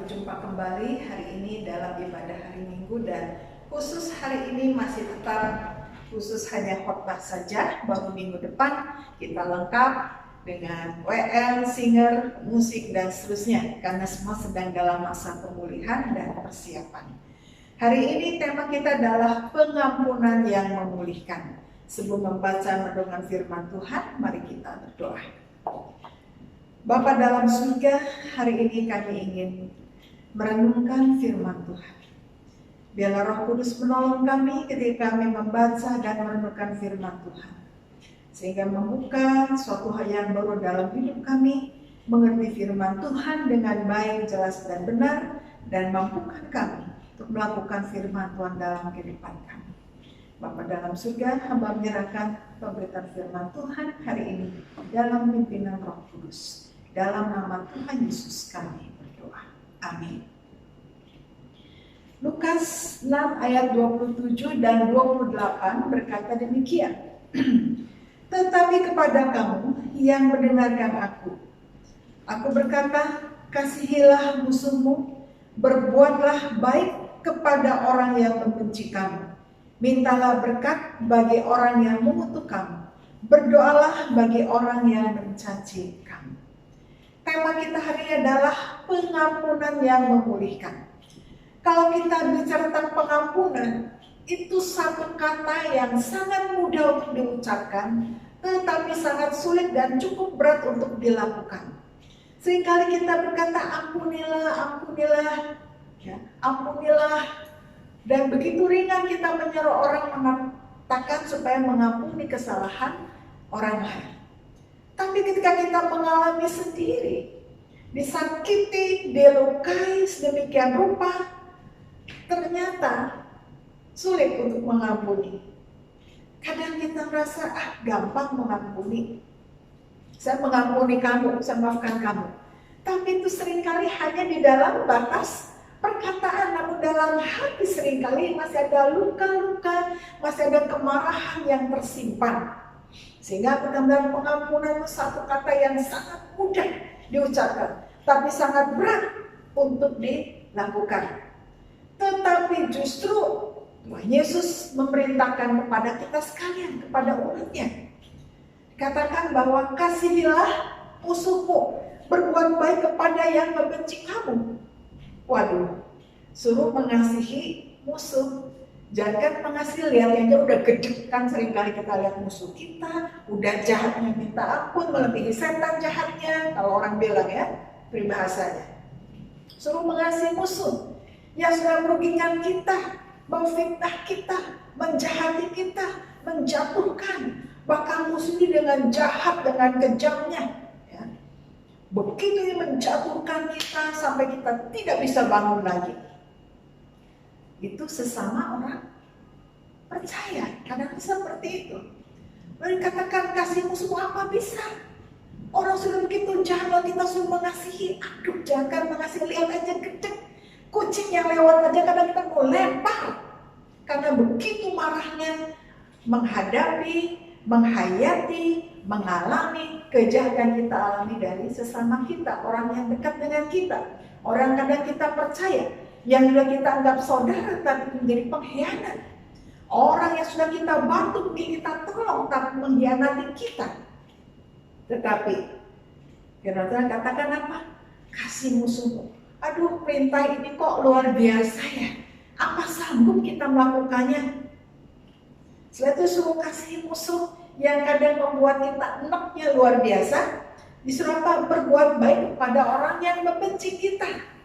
berjumpa kembali hari ini dalam ibadah hari Minggu, dan khusus hari ini masih tetap khusus hanya khotbah saja. Baru minggu depan kita lengkap dengan WL, singer, musik dan seterusnya, karena semua sedang dalam masa pemulihan dan persiapan. Hari ini tema kita adalah pengampunan yang memulihkan. Sebelum membaca merenungkan firman Tuhan, mari kita berdoa. Bapa dalam surga, hari ini kami ingin merenungkan firman Tuhan. Biarlah Roh Kudus menolong kami ketika kami membaca dan merenungkan firman Tuhan, sehingga membuka suatu hal yang baru dalam hidup kami, mengerti firman Tuhan dengan baik, jelas dan benar, dan mampukan kami untuk melakukan firman Tuhan dalam kehidupan kami. Bapa dalam surga, hamba menyerahkan pemberitaan firman Tuhan hari ini dalam pimpinan Roh Kudus. Dalam nama Tuhan Yesus kami berdoa. Amin. Lukas 6 ayat 27 dan 28 berkata demikian. Tetapi kepada kamu yang mendengarkan aku berkata, kasihilah musuhmu, berbuatlah baik kepada orang yang membenci kamu, mintalah berkat bagi orang yang mengutuk kamu, berdoalah bagi orang yang mencaci kamu. Tema kita hari ini adalah pengampunan yang memulihkan. Kalau kita bicara tentang pengampunan, itu satu kata yang sangat mudah untuk diucapkan, tetapi sangat sulit dan cukup berat untuk dilakukan. Seringkali kita berkata ampunilah, ampunilah, ya, ampunilah, dan begitu ringan kita menyuruh orang mengatakan supaya mengampuni kesalahan orang lain. Tapi ketika kita mengalami sendiri, disakiti, dilukai sedemikian rupa, ternyata sulit untuk mengampuni. Kadang kita merasa, gampang mengampuni. Saya mengampuni kamu, saya maafkan kamu. Tapi itu seringkali hanya di dalam batas perkataan, namun dalam hati seringkali masih ada luka-luka, masih ada kemarahan yang tersimpan. Sehingga benar-benar pengampunan itu satu kata yang sangat mudah diucapkan, tapi sangat berat untuk dilakukan. Tetapi justru Tuhan Yesus memerintahkan kepada kita sekalian, kepada umatnya. Katakan bahwa kasihilah musuhmu, berbuat baik kepada yang membenci kamu. Waduh, suruh mengasihi musuh. Jangan mengasihi, lihat aja udah gede kan, seringkali kita lihat musuh kita, udah jahatnya minta ampun, melebihi setan jahatnya, kalau orang bilang ya, peribahasanya. Suruh mengasihi musuh yang sudah merugikan kita, memfitnah kita, menjahati kita, menjatuhkan, bahkan musuh ini dengan jahat, dengan kejamnya. Ya. Begitu menjatuhkan kita sampai kita tidak bisa bangun lagi. Itu sesama orang percaya, kadang seperti itu. Lalu katakan kasih musuh apa bisa? Orang sudah begitu jahat, lalu kita suruh mengasihi. Aduh, jangan mengasihi, lihat aja gede. Kucing yang lewat aja kadang kita mau lempar. Karena begitu marahnya menghadapi, menghayati, mengalami kejahatan kita alami dari sesama kita, orang yang dekat dengan kita. Orang kadang kita percaya, yang sudah kita anggap saudara tapi menjadi pengkhianat. Orang yang sudah kita bantu, kita tolong tapi mengkhianati kita. Tetapi kira-kira katakan apa? Kasih musuhmu. Aduh, perintah ini kok luar biasa ya. Apa sanggup kita melakukannya? Setelah itu suruh kasih musuh yang kadang membuat kita enaknya luar biasa. Disuruh apa? Berbuat baik kepada orang yang membenci kita.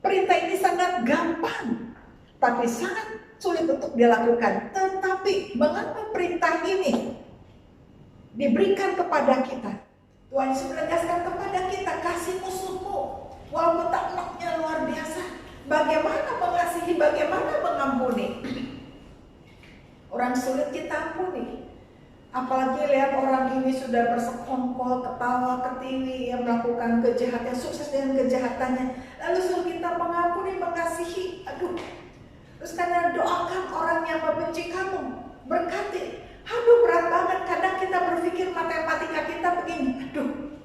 Perintah ini sangat gampang, tapi sangat sulit untuk dilakukan. Tetapi mengapa perintah ini diberikan kepada kita? Tuhan Yesus menegaskan kepada kita, kasih musuhmu. Walaupun taklaknya luar biasa. Bagaimana mengasihi, bagaimana mengampuni. Orang sulit kita ampuni. Apalagi lihat orang ini sudah bersekongkol, ketawa, ketiwi, yang melakukan kejahatan, sukses dengan kejahatannya. Lalu suruh kita mengampuni, mengasihi. Aduh. Terus karena doakan orang yang membenci kamu, berkati. Aduh, berat banget. Kadang kita berpikir matematika kita begini. Aduh.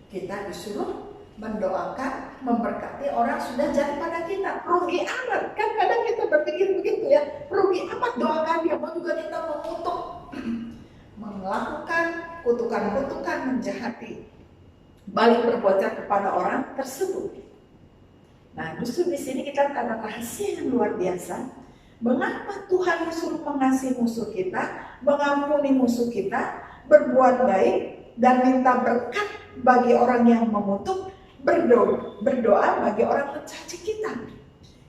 Kita disuruh mendoakan memberkati orang sudah jahat pada kita. Rugi amat, kan kadang kita berpikir begitu ya, rugi amat doakan dia, mau juga kita mengutuk, melakukan kutukan-kutukan, menjahati, balik berbuat jahat kepada orang tersebut. Nah, justru di sini kita ada rahasia yang luar biasa. Mengapa Tuhan disuruh mengasihi musuh kita, mengampuni musuh kita, berbuat baik, dan minta berkat bagi orang yang mengutuk, berdoa bagi orang mencaci kita.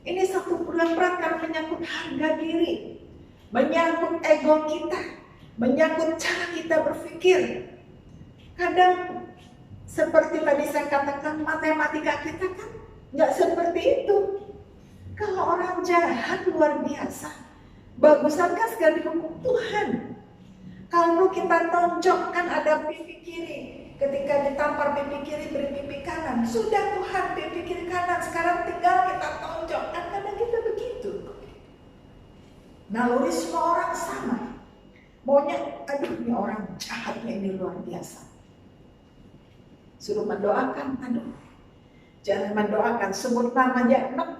Ini satu bulan berat karena menyangkut harga diri, menyangkut ego kita, menyangkut cara kita berpikir. Kadang seperti tadi saya katakan, matematika kita kan nggak seperti itu. Kalau orang jahat luar biasa, bagusan kan segala dihukum Tuhan. Kalau kita tonjokkan ada pipi kiri, ketika ditampar pipi kiri beri pipi kanan, sudah Tuhan pipi kiri kanan, sekarang tinggal kita tonjokkan, karena kita begitu. Naluri semua orang sama, maunya aduh ini orang jahatnya ini luar biasa. Suruh mendoakan, aduh jangan mendoakan, sebut namanya enak.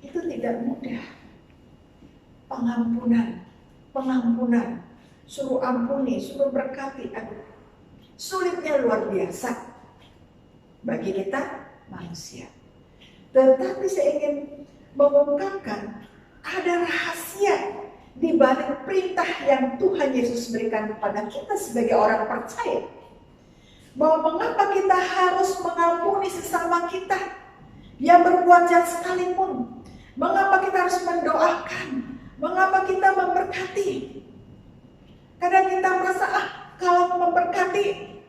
Itu tidak mudah. Pengampunan, suruh ampuni, suruh berkati, aduh sulitnya luar biasa bagi kita manusia. Tetapi saya ingin mengungkapkan ada rahasia di balik perintah yang Tuhan Yesus berikan kepada kita sebagai orang percaya, bahwa mengapa kita harus mengampuni sesama kita yang berbuat jahat sekalipun, mengapa kita harus mendoakan, mengapa kita memberkati. Kadang kita merasa kalau memberkati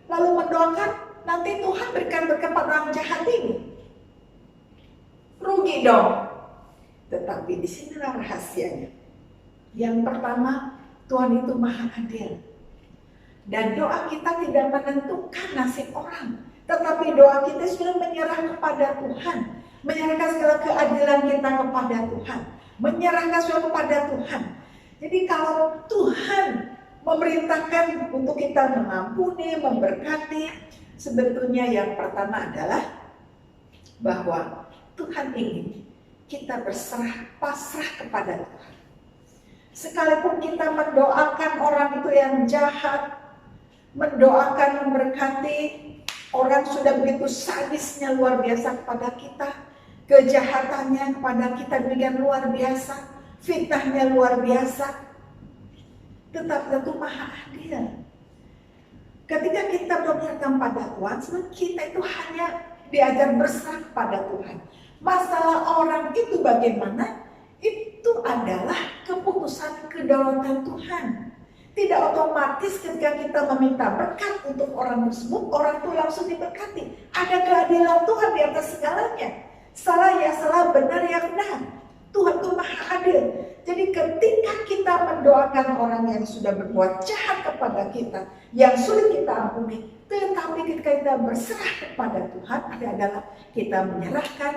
lalu mendoakan, nanti Tuhan berikan berkat pada orang jahat ini, rugi dong. Tetapi di sinilah rahasianya. Yang pertama, Tuhan itu maha adil. Dan doa kita tidak menentukan nasib orang, tetapi doa kita sudah menyerah kepada Tuhan, menyerahkan segala keadilan kita kepada Tuhan, menyerahkan semua kepada Tuhan. Jadi kalau Tuhan memerintahkan untuk kita mengampuni, memberkati, sebetulnya yang pertama adalah bahwa Tuhan ingin kita berserah, pasrah kepada Tuhan. Sekalipun kita mendoakan orang itu yang jahat, mendoakan, memberkati, orang sudah begitu sadisnya luar biasa kepada kita, kejahatannya kepada kita demikian luar biasa, fitnahnya luar biasa, tetap tentu maha adil. Ketika kita berpihakkan pada Tuhan, sebenarnya kita itu hanya diajar berserah kepada Tuhan. Masalah orang itu bagaimana, itu adalah keputusan kedaulatan Tuhan. Tidak otomatis ketika kita meminta berkat untuk orang tersebut, orang itu langsung diberkati. Ada keadilan Tuhan di atas segalanya. Salah ya salah, benar ya benar. Tuhan itu maha adil. Jadi ketika kita mendoakan orang yang sudah berbuat jahat kepada kita, yang sulit kita ampuni, tetapi ketika kita berserah kepada Tuhan, adalah kita menyerahkan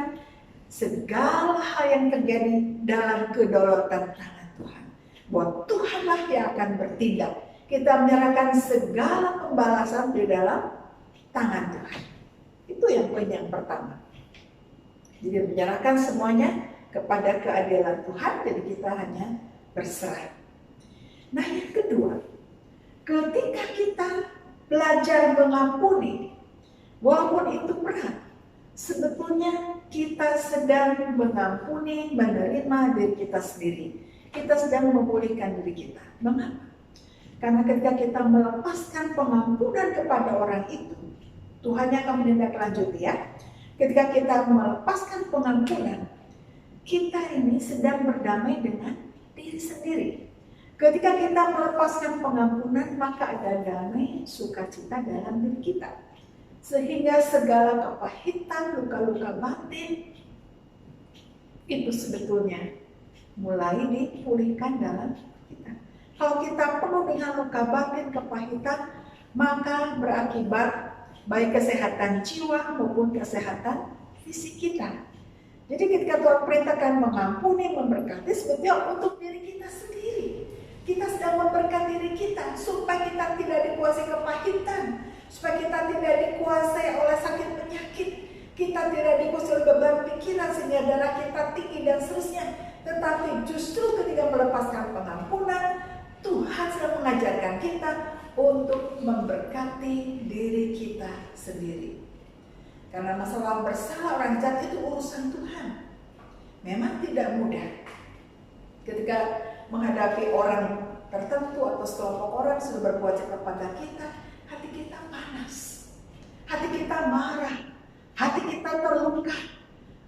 segala hal yang terjadi dalam kedaulatan tangan Tuhan. Bahwa Tuhanlah yang akan bertindak. Kita menyerahkan segala pembalasan di dalam tangan Tuhan. Itu yang poin yang pertama. Jadi menyerahkan semuanya kepada keadilan Tuhan, jadi kita hanya berserah. Nah yang kedua, ketika kita belajar mengampuni, walaupun itu berat, sebetulnya kita sedang mengampuni, menerima diri kita sendiri. Kita sedang memulihkan diri kita. Mengapa? Karena ketika kita melepaskan pengampunan kepada orang itu, Tuhan yang akan menindaklanjuti ya. Ketika kita melepaskan pengampunan, kita ini sedang berdamai dengan diri sendiri. Ketika kita melepaskan pengampunan, maka ada damai, sukacita dalam diri kita. Sehingga segala kepahitan, luka-luka batin, itu sebetulnya mulai dipulihkan dalam kita. Kalau kita penuh dengan luka batin, kepahitan, maka berakibat baik kesehatan jiwa maupun kesehatan fisik kita. Jadi ketika Tuhan perintahkan mengampuni, memberkati, sebetulnya untuk diri kita sendiri. Kita sedang memberkati diri kita supaya kita tidak dikuasai kepahitan, supaya kita tidak dikuasai oleh sakit penyakit, kita tidak dikuasai oleh beban pikiran sehingga darah kita tinggi dan seterusnya. Tetapi justru ketika melepaskan pengampunan, Tuhan sedang mengajarkan kita untuk memberkati diri kita sendiri. Karena masalah bersalah orang jahat itu urusan Tuhan. Memang tidak mudah ketika menghadapi orang tertentu atau sekelompok orang sudah berbuat jahat kepada kita. Hati kita panas, hati kita marah, hati kita terluka.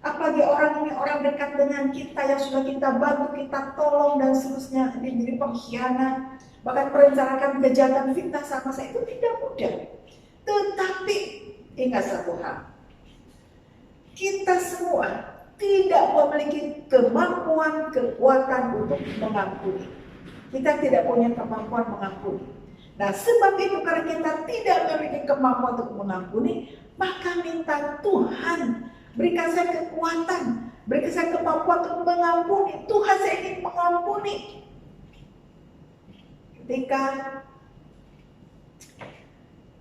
Apalagi orang ini orang dekat dengan kita yang sudah kita bantu, kita tolong dan seterusnya, jadi pengkhianat, bahkan merencanakan kejahatan fitnah sama saya, itu tidak mudah. Tetapi ingat satu hal, kita semua tidak memiliki kemampuan, kekuatan untuk mengampuni. Kita tidak punya kemampuan mengampuni. Nah, sebab itu karena kita tidak memiliki kemampuan untuk mengampuni, maka minta Tuhan, berikan saya kekuatan, berikan saya kemampuan untuk mengampuni. Tuhan, saya ingin mengampuni. Ketika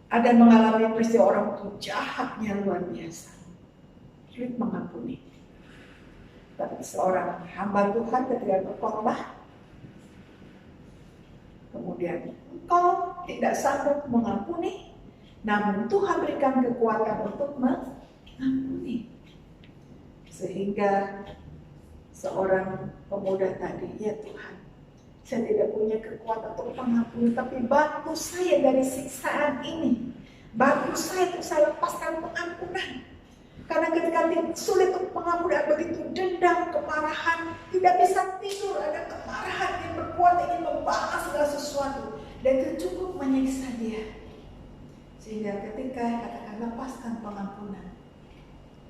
ada mengalami peristiwa orang itu jahatnya luar biasa, sulit mengampuni. Tapi seorang hamba Tuhan ketika berkhotbah, kemudian engkau tidak sanggup mengampuni, namun Tuhan berikan kekuatan untuk mengampuni. Sehingga seorang pemuda tadi, ya Tuhan, saya tidak punya kekuatan untuk mengampuni, tapi bantu saya dari siksaan ini. Bantu saya untuk saya lepaskan pengampunan. Karena ketika sulit untuk mengampuni, ada begitu dendam, kemarahan, tidak bisa tidur, ada kemarahan yang berkuat ingin membalas segala sesuatu, dan itu cukup menyiksa dia. Sehingga ketika katakan lepaskan pengampunan,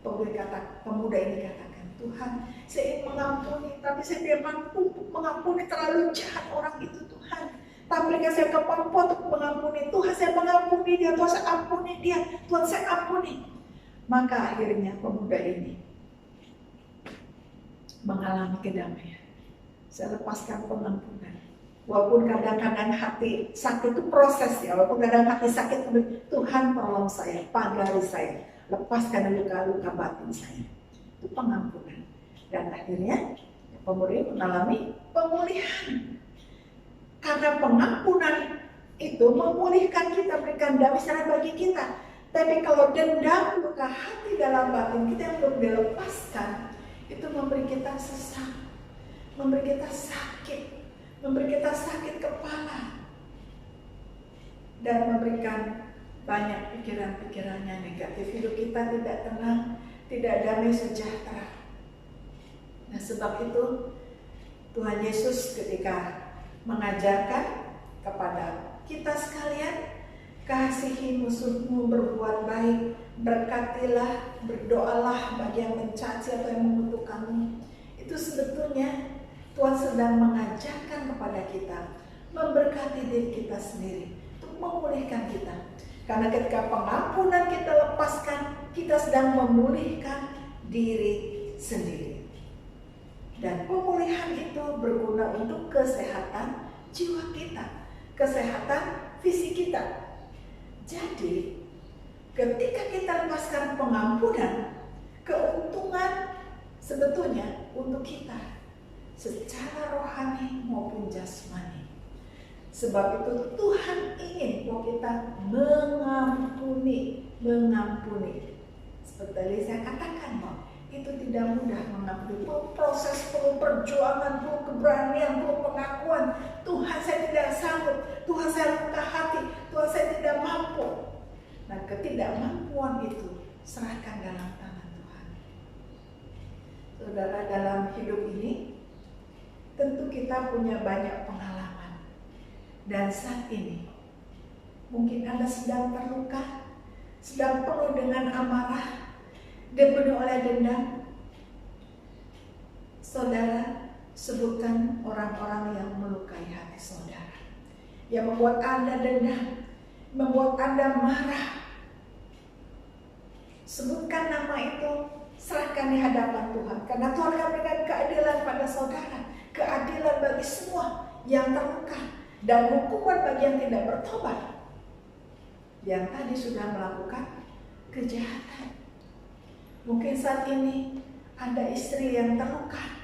pemuda ini katakan, Tuhan, saya ingin mengampuni, tapi saya tidak mampu mengampuni, terlalu jahat orang itu Tuhan. Tapi berikan saya kemampuan untuk mengampuni. Tuhan, saya mengampuni dia, Tuhan saya ampuni dia, Tuhan saya ampuni. Maka akhirnya pemuda ini mengalami kedamaian. Saya lepaskan pengampunan. Walaupun kadang-kadang hati sakit itu proses ya. Walaupun kadang hati sakit, Tuhan tolong saya, pagari saya, lepaskan luka-luka batin saya. Itu pengampunan. Dan akhirnya pemuda ini mengalami pemulihan. Karena pengampunan itu memulihkan kita, berikan damai sejahtera bagi kita. Tapi kalau dendam, luka hati dalam batin kita yang belum dilepaskan, itu memberi kita sesak, memberi kita sakit, memberi kita sakit kepala, dan memberikan banyak pikiran-pikiran yang negatif. Hidup kita tidak tenang, tidak damai sejahtera. Nah, sebab itu Tuhan Yesus ketika mengajarkan kepada kita sekalian, kasihi musuhmu, berbuat baik, berkatilah, berdoalah bagi yang mencaci atau yang mengutukkanmu. Itu sebetulnya Tuhan sedang mengajarkan kepada kita, memberkati diri kita sendiri, untuk memulihkan kita. Karena ketika pengampunan kita lepaskan, kita sedang memulihkan diri sendiri. Dan pemulihan itu berguna untuk kesehatan jiwa kita, kesehatan fisik kita. Jadi, ketika kita lepaskan pengampunan, keuntungan sebetulnya untuk kita secara rohani maupun jasmani. Sebab itu Tuhan ingin bahwa kita mengampuni. Seperti tadi saya katakan, itu tidak mudah mengampuni. Proses, perlu perjuangan, perlu keberanian, perlu pengakuan. Tuhan, saya tidak sanggup. Tuhan, saya luka hati. Tuhan, saya tidak mampu. Nah, ketidakmampuan itu serahkan dalam tangan Tuhan. Saudara, dalam hidup ini tentu kita punya banyak pengalaman. Dan saat ini mungkin Anda sedang terluka, sedang penuh dengan amarah, dipenuhi oleh dendam. Saudara, sebutkan orang-orang yang melukai hati saudara, yang membuat Anda dendam, membuat Anda marah. Sebutkan nama itu, serahkan di hadapan Tuhan. Karena Tuhan akan berikan keadilan pada saudara, keadilan bagi semua yang terluka, dan hukuman bagi yang tidak bertobat. yang tadi sudah melakukan kejahatan. Mungkin saat ini ada istri yang terluka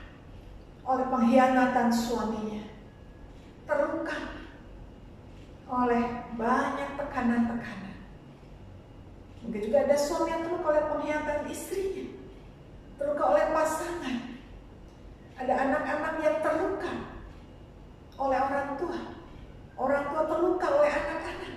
oleh pengkhianatan suaminya, terluka oleh banyak tekanan-tekanan. Mungkin juga ada suami yang terluka oleh pengkhianatan istrinya, terluka oleh pasangan. Ada anak-anak yang terluka oleh orang tua terluka oleh anak-anak.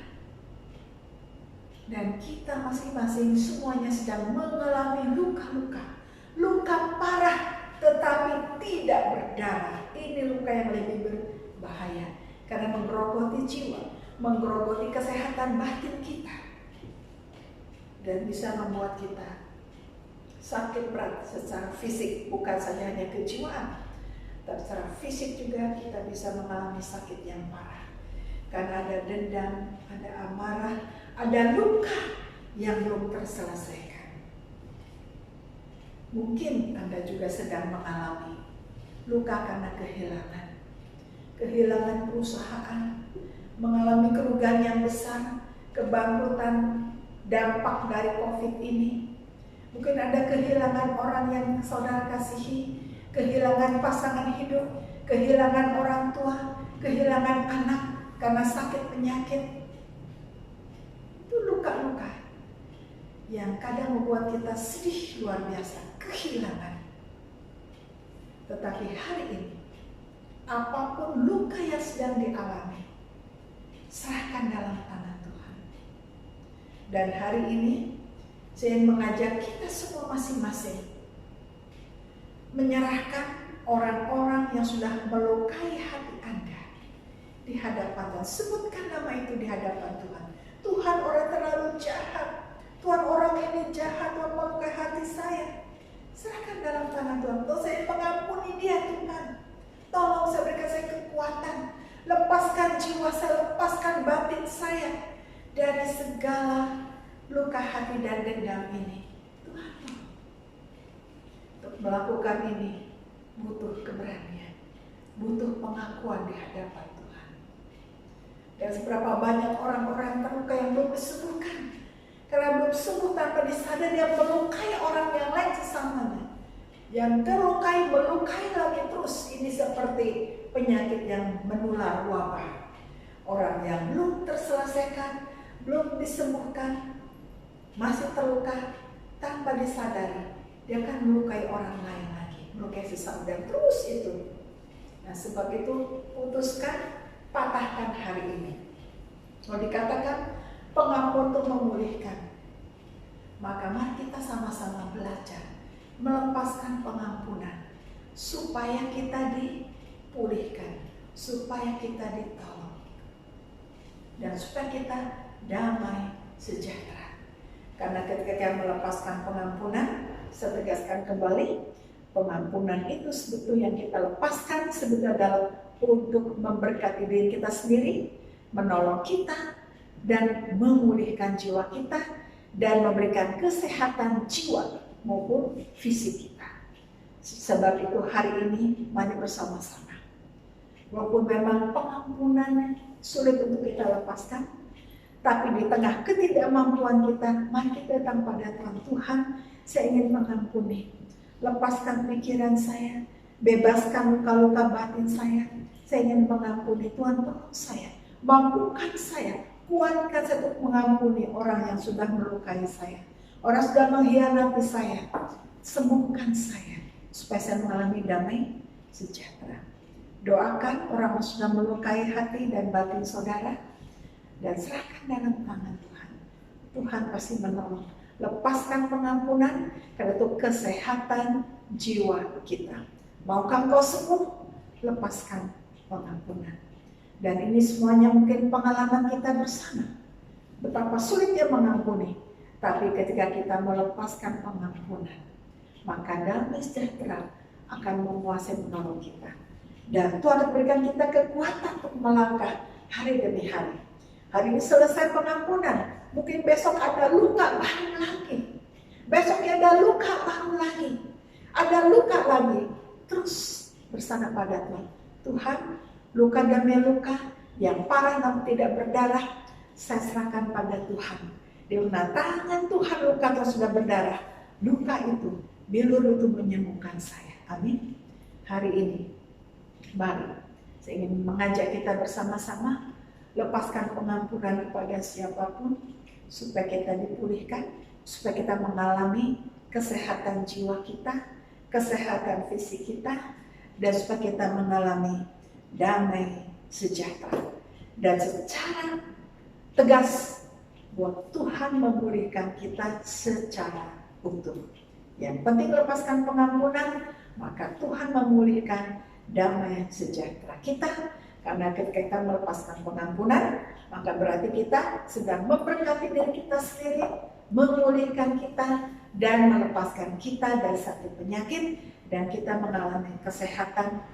Dan kita masing-masing semuanya sedang mengalami luka-luka, luka parah tetapi tidak berdarah. Ini luka yang lebih berbahaya karena menggerogoti jiwa, menggerogoti kesehatan batin kita, dan bisa membuat kita sakit berat secara fisik, bukan saja hanya kejiwaan, tapi secara fisik juga kita bisa mengalami sakit yang parah. Karena ada dendam, ada amarah, ada luka yang belum terselesaikan. Mungkin Anda juga sedang mengalami luka karena kehilangan perusahaan, mengalami kerugian yang besar, kebangkrutan dampak dari COVID ini. Mungkin ada kehilangan orang yang saudara kasihi, kehilangan pasangan hidup, kehilangan orang tua, kehilangan anak karena sakit penyakit. Itu luka-luka yang kadang membuat kita sedih luar biasa, kehilangan. Tetapi hari ini, apapun luka yang sedang dialami, serahkan dalam tangan Tuhan. Dan hari ini, saya ingin mengajak kita semua masing-masing menyerahkan orang-orang yang sudah melukai hati Anda di hadapan Tuhan. Sebutkan nama itu di hadapan Tuhan. Tuhan, orang terlalu jahat. Tuhan, orang ini jahat. Tuhan, melukai hati saya. Serahkan dalam tangan Tuhan. Tolong saya mengampuni dia, Tuhan. Tolong saya berikan saya kekuatan. Lepaskan jiwa saya, lepaskan batin saya dari segala luka hati dan dendam ini. Tuhan, untuk melakukan ini butuh keberanian, butuh pengakuan di hadapan Tuhan. Dan seberapa banyak orang-orang terluka yang belum disembuhkan, karena belum sembuh tanpa disadari dia melukai orang yang lain sesamanya. Yang terlukai melukai lagi terus. Ini seperti penyakit yang menular, wabah. Orang yang belum terselesaikan, belum disembuhkan, masih terluka tanpa disadari, dia akan melukai orang lain lagi, melukai sesama, dan terus itu. Nah, sebab itu putuskan, patahkan hari ini. Kalau dikatakan pengampun untuk memulihkan, maka mari kita sama-sama belajar melepaskan pengampunan supaya kita dipulihkan, supaya kita ditolong, dan supaya kita damai sejahtera. Karena ketika kita melepaskan pengampunan, saya tegaskan kembali, pengampunan itu sebetulnya yang kita lepaskan sebetulnya adalah untuk memberkati diri kita sendiri, menolong kita, dan memulihkan jiwa kita, dan memberikan kesehatan jiwa maupun fisik kita. Sebab itu hari ini mari bersama-sama. Walaupun memang pengampunan sulit untuk kita lepaskan, tapi di tengah ketidakmampuan kita, mari kita datang pada Tuhan. Tuhan, saya ingin mengampuni. Lepaskan pikiran saya, bebaskan luka-luka batin saya. Saya ingin mengampuni. Tuhan, tolong saya, mampukan saya, kuatkan saya untuk mengampuni orang yang sudah melukai saya, orang sudah mengkhianati saya. Sembuhkan saya supaya saya mengalami damai sejahtera. Doakan orang yang sudah melukai hati dan batin saudara, dan serahkan dalam tangan Tuhan. Tuhan pasti menolong. Lepaskan pengampunan, karena itu kesehatan jiwa kita. Maukah engkau sembuh? Lepaskan pengampunan. Dan ini semuanya mungkin pengalaman kita bersama. Betapa sulitnya mengampuni. Tapi ketika kita melepaskan pengampunan, maka damai sejahtera akan menguasai menolong kita. Dan Tuhan berikan kita kekuatan untuk melangkah hari demi hari. Hari ini selesai pengampunan, mungkin besok ada luka baru lagi. Besoknya ada luka baru lagi. Ada luka lagi. Terus bersama pada Tuhan. Tuhan, luka demi luka yang parah namun tidak berdarah, saya serahkan pada Tuhan. Di mana tangan Tuhan luka atau sudah berdarah, luka itu, bilur itu menyembuhkan saya. Amin. Hari ini, mari saya ingin mengajak kita bersama-sama lepaskan pengampunan kepada siapapun, supaya kita dipulihkan, supaya kita mengalami kesehatan jiwa kita, kesehatan fisik kita, dan supaya kita mengalami damai sejahtera. Dan secara tegas buat Tuhan memulihkan kita secara utuh. Yang penting lepaskan pengampunan, maka Tuhan memulihkan damai sejahtera kita. Karena ketika kita melepaskan pengampunan, maka berarti kita sedang memberkati diri kita sendiri, memulihkan kita, dan melepaskan kita dari satu penyakit, dan kita mengalami kesehatan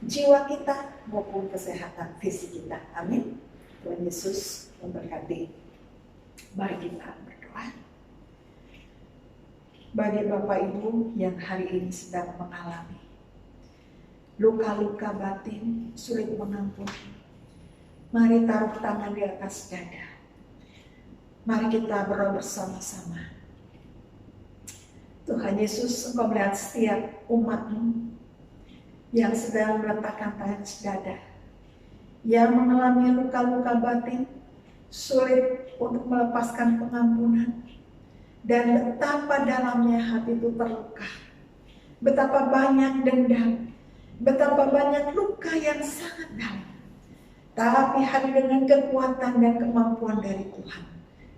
jiwa kita maupun kesehatan fisik kita. Amin. Tuhan Yesus memberkati. Mari kita berdoa. Bagi Bapak Ibu yang hari ini sedang mengalami luka-luka batin, sulit mengampuni, mari taruh tangan di atas dada. Mari kita berdoa bersama-sama. Tuhan Yesus, Engkau melihat setiap umat-Mu yang sedang meletakkan tangan di dada, yang mengalami luka-luka batin, sulit untuk melepaskan pengampunan, dan betapa dalamnya hati itu terluka, betapa banyak dendam, betapa banyak luka yang sangat dalam. Tapi hari dengan kekuatan dan kemampuan dari Tuhan,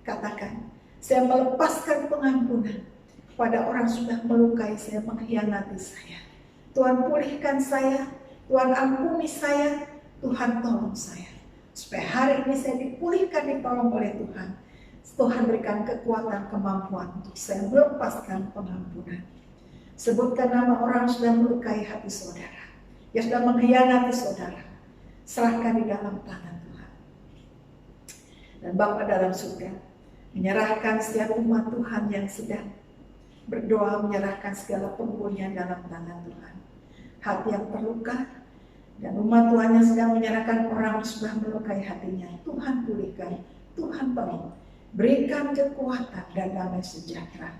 katakan, saya melepaskan pengampunan pada orang sudah melukai saya, mengkhianati saya. Tuhan pulihkan saya, Tuhan ampuni saya, Tuhan tolong saya. Supaya hari ini saya dipulihkan, ditolong oleh Tuhan. Tuhan berikan kekuatan, kemampuan untuk saya melepaskan pengampunan. Sebutkan nama orang yang sudah melukai hati saudara, yang sudah mengkhianati saudara. Serahkan di dalam tangan Tuhan. Dan Bapa dalam surga menyerahkan setiap umat Tuhan yang sedang berdoa, menyerahkan segala pembulian dalam tangan Tuhan. Hati yang terluka, dan umat Tuhan yang sedang menyerahkan orang yang sudah melukai hatinya. Tuhan pulihkan, Tuhan tolong, berikan kekuatan dan damai sejahtera.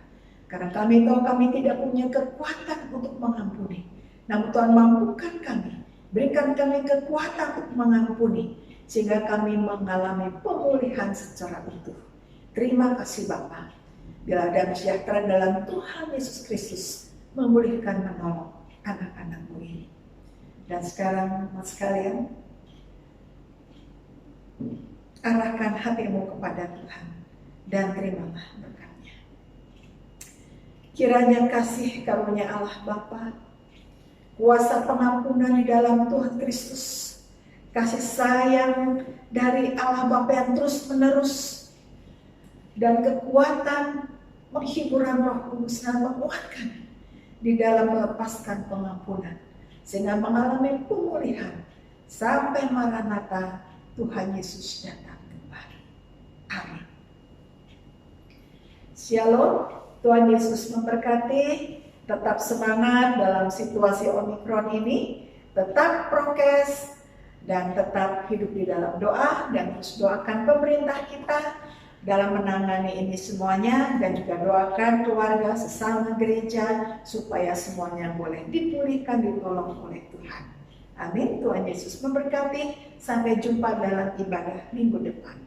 Karena kami tahu kami tidak punya kekuatan untuk mengampuni, namun Tuhan mampukan kami, berikan kami kekuatan untuk mengampuni, sehingga kami mengalami pemulihan secara utuh. Terima kasih Bapa. Bila damai sejahtera dalam Tuhan Yesus Kristus memulihkan, menolong anak-anakmu ini. Dan sekarang mas sekalian, arahkan hatimu kepada Tuhan dan terimalah berkat-Nya. Kiranya kasih karunia Allah Bapa, kuasa pengampunan di dalam Tuhan Kristus, kasih sayang dari Allah Bapa yang terus menerus, dan kekuatan penghiburan Roh Kudus yang menguatkan di dalam melepaskan pengampunan, sehingga mengalami pemulihan sampai Maranatha Tuhan Yesus datang kembali. Amin. Shalom, Tuhan Yesus memberkati. Tetap semangat dalam situasi Omikron ini, tetap prokes dan tetap hidup di dalam doa, dan terus doakan pemerintah kita dalam menangani ini semuanya, dan juga doakan keluarga sesama gereja supaya semuanya boleh dipulihkan, ditolong oleh Tuhan. Amin. Tuhan Yesus memberkati. Sampai jumpa dalam ibadah minggu depan.